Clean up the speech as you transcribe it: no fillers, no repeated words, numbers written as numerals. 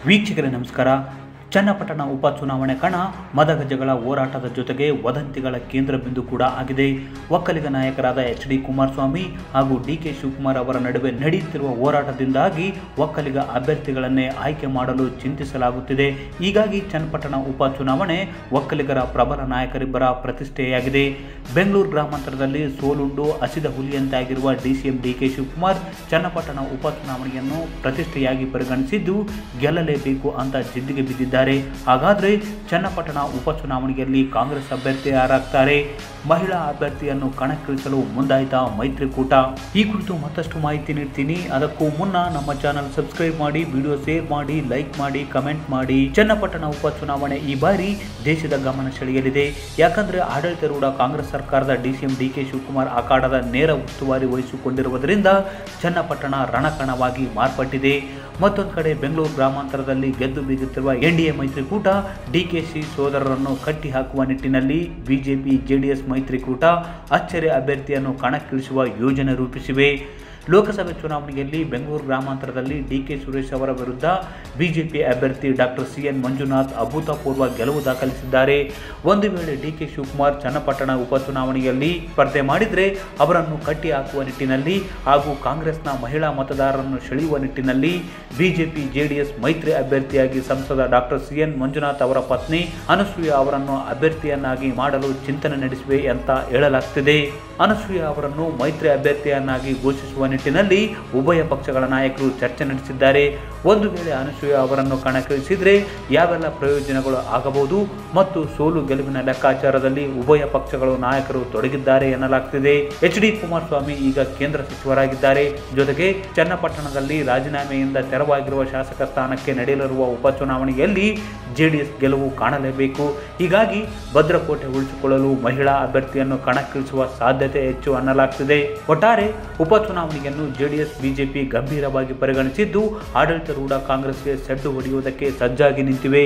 ವೀಕ್ಷಕರೇ ನಮಸ್ಕಾರ. ಚನ್ನಪಟ್ಟಣ ಉಪಚುನಾವಣೆ ಕಣ ಮದಗಜಗಳ ಹೋರಾಟದ ಜೊತೆಗೆ ವದಂತಿಗಳ ಕೇಂದ್ರ ಬಿಂದು ಕೂಡ ಆಗಿದೆ. ಒಕ್ಕಲಿಗ ನಾಯಕರಾದ ಎಚ್ ಡಿ ಕುಮಾರಸ್ವಾಮಿ ಹಾಗೂ ಡಿ.ಕೆ. ಶಿವಕುಮಾರ್ ಅವರ ನಡುವೆ ನಡೆಯುತ್ತಿರುವ ಹೋರಾಟದಿಂದಾಗಿ ಒಕ್ಕಲಿಗ ಅಭ್ಯರ್ಥಿಗಳನ್ನೇ ಆಯ್ಕೆ ಮಾಡಲು ಚಿಂತಿಸಲಾಗುತ್ತಿದೆ. ಹೀಗಾಗಿ ಚನ್ನಪಟ್ಟಣ ಉಪಚುನಾವಣೆ ಒಕ್ಕಲಿಗರ ಪ್ರಬಲ ನಾಯಕರಿಬ್ಬರ ಪ್ರತಿಷ್ಠೆಯಾಗಿದೆ. ಬೆಂಗಳೂರು ಗ್ರಾಮಾಂತರದಲ್ಲಿ ಸೋಲುಂಡು ಹಸಿದ ಹುಲಿಯಂತಾಗಿರುವ ಡಿ.ಸಿ.ಎಂ ಡಿ.ಕೆ. ಶಿವಕುಮಾರ್ ಚನ್ನಪಟ್ಟಣ ಉಪಚುನಾವಣೆಯನ್ನು ಪ್ರತಿಷ್ಠೆಯಾಗಿ ಪರಿಗಣಿಸಿದ್ದು ಗೆಲ್ಲಲೇಬೇಕು ಅಂತ ಜಿದ್ದಿಗೆ ಬಿದ್ದಿದ್ದಾರೆ. ಹಾಗಾದರೆ ಚನ್ನಪಟ್ಟಣ ಉಪಚುನಾವಣೆಯಲ್ಲಿ ಕಾಂಗ್ರೆಸ್ ಅಭ್ಯರ್ಥಿ ಯಾರಾಗ್ತಾರೆ? ಮಹಿಳಾ ಅಭ್ಯರ್ಥಿಯನ್ನು ಕಣಕ್ಕಿಳಿಸಲು ಮುಂದಾಯಿತಾ ಮೈತ್ರಿಕೂಟ? ಈ ಕುರಿತು ಮತ್ತಷ್ಟು ಮಾಹಿತಿ ನೀಡ್ತೀನಿ. ಅದಕ್ಕೂ ಮುನ್ನ ನಮ್ಮ ಚಾನಲ್ ಸಬ್ಸ್ಕ್ರೈಬ್ ಮಾಡಿ, ವಿಡಿಯೋ ಶೇರ್ ಮಾಡಿ, ಲೈಕ್ ಮಾಡಿ, ಕಮೆಂಟ್ ಮಾಡಿ. ಚನ್ನಪಟ್ಟಣ ಉಪಚುನಾವಣೆ ಈ ಬಾರಿ ದೇಶದ ಗಮನ ಸೆಳೆಯಲಿದೆ. ಯಾಕಂದ್ರೆ ಆಡಳಿತಾರೂಢ ಕಾಂಗ್ರೆಸ್ ಸರ್ಕಾರದ ಡಿ.ಸಿ.ಎಂ ಡಿ.ಕೆ. ಶಿವಕುಮಾರ್ ಅಖಾಡದ ನೇರ ಉಸ್ತುವಾರಿ ವಹಿಸಿಕೊಂಡಿರುವುದರಿಂದ ಚನ್ನಪಟ್ಟಣ ರಣಕಣವಾಗಿ ಮಾರ್ಪಟ್ಟಿದೆ. ಮತ್ತೊಂದು ಕಡೆ ಬೆಂಗಳೂರು ಗ್ರಾಮಾಂತರದಲ್ಲಿ ಗೆದ್ದು ಬೀಗುತ್ತಿರುವ ಎನ್ಡಿಎ ಮೈತ್ರಿಕೂಟ ಡಿಕೆಶಿ ಸೋದರರನ್ನು ಕಟ್ಟಿ ಹಾಕುವ ನಿಟ್ಟಿನಲ್ಲಿ ಬಿಜೆಪಿ ಜೆಡಿಎಸ್ ಮೈತ್ರಿಕೂಟ ಅಚ್ಚರಿ ಅಭ್ಯರ್ಥಿಯನ್ನು ಕಣಕ್ಕಿಳಿಸುವ ಯೋಜನೆ ರೂಪಿಸಿವೆ. ಲೋಕಸಭೆ ಚುನಾವಣೆಯಲ್ಲಿ ಬೆಂಗಳೂರು ಗ್ರಾಮಾಂತರದಲ್ಲಿ ಡಿ.ಕೆ. ಸುರೇಶ್ ಅವರ ವಿರುದ್ಧ ಬಿಜೆಪಿ ಅಭ್ಯರ್ಥಿ ಡಾಕ್ಟರ್ ಸಿ.ಎನ್. ಮಂಜುನಾಥ್ ಅಭೂತಪೂರ್ವ ಗೆಲುವು ದಾಖಲಿಸಿದ್ದಾರೆ. ಒಂದು ವೇಳೆ ಡಿ.ಕೆ. ಶಿವಕುಮಾರ್ ಚನ್ನಪಟ್ಟಣ ಉಪಚುನಾವಣೆಯಲ್ಲಿ ಸ್ಪರ್ಧೆ ಮಾಡಿದರೆ ಅವರನ್ನು ಕಟ್ಟಿ ಹಾಕುವ ನಿಟ್ಟಿನಲ್ಲಿ ಹಾಗೂ ಕಾಂಗ್ರೆಸ್ನ ಮಹಿಳಾ ಮತದಾರರನ್ನು ಸೆಳೆಯುವ ನಿಟ್ಟಿನಲ್ಲಿ ಬಿಜೆಪಿ ಜೆಡಿಎಸ್ ಮೈತ್ರಿ ಅಭ್ಯರ್ಥಿಯಾಗಿ ಸಂಸದ ಡಾಕ್ಟರ್ ಸಿ.ಎನ್. ಮಂಜುನಾಥ್ ಅವರ ಪತ್ನಿ ಅನಸೂಯ ಅವರನ್ನು ಅಭ್ಯರ್ಥಿಯನ್ನಾಗಿ ಮಾಡಲು ಚಿಂತನೆ ನಡೆಸಿವೆ ಅಂತ ಹೇಳಲಾಗ್ತಿದೆ. ಅನಸೂಯ ಅವರನ್ನು ಮೈತ್ರಿ ಅಭ್ಯರ್ಥಿಯನ್ನಾಗಿ ಘೋಷಿಸುವ ನಿಟ್ಟಿನಲ್ಲಿ ಉಭಯ ಪಕ್ಷಗಳ ನಾಯಕರು ಚರ್ಚೆ ನಡೆಸಿದ್ದಾರೆ. ಒಂದು ವೇಳೆ ಅನಸೂಯ ಅವರನ್ನು ಕಣಕ್ಕಿಳಿಸಿದರೆ ಯಾವೆಲ್ಲ ಪ್ರಯೋಜನಗಳು ಆಗಬಹುದು ಮತ್ತು ಸೋಲು ಗೆಲುವಿನ ಲೆಕ್ಕಾಚಾರದಲ್ಲಿ ಉಭಯ ಪಕ್ಷಗಳ ನಾಯಕರು ತೊಡಗಿದ್ದಾರೆ ಎನ್ನಲಾಗ್ತಿದೆ. ಎಚ್ ಡಿ ಕುಮಾರಸ್ವಾಮಿ ಈಗ ಕೇಂದ್ರ ಸಚಿವರಾಗಿದ್ದಾರೆ. ಜೊತೆಗೆ ಚನ್ನಪಟ್ಟಣದಲ್ಲಿ ರಾಜೀನಾಮೆಯಿಂದ ತೆರವಾಗಿರುವ ಶಾಸಕ ಸ್ಥಾನಕ್ಕೆ ನಡೆಯಲಿರುವ ಉಪಚುನಾವಣೆಯಲ್ಲಿ ಜೆಡಿಎಸ್ ಗೆಲುವು ಕಾಣಲೇಬೇಕು. ಹೀಗಾಗಿ ಭದ್ರಕೋಟೆ ಉಳಿಸಿಕೊಳ್ಳಲು ಮಹಿಳಾ ಅಭ್ಯರ್ಥಿಯನ್ನು ಕಣಕ್ಕಿಳಿಸುವ ಸಾಧ್ಯತೆ ಹೆಚ್ಚು ಅನ್ನಲಾಗ್ತಿದೆ. ಒಟ್ಟಾರೆ ಉಪಚುನಾವಣೆಯನ್ನು ಜೆಡಿಎಸ್ ಬಿಜೆಪಿ ಗಂಭೀರವಾಗಿ ಪರಿಗಣಿಸಿದ್ದು ಆಡಳಿತಾರೂಢ ಕಾಂಗ್ರೆಸ್ಗೆ ಸೆಡ್ಡು ಹೊಡೆಯುವುದಕ್ಕೆ ಸಜ್ಜಾಗಿ ನಿಂತಿವೆ.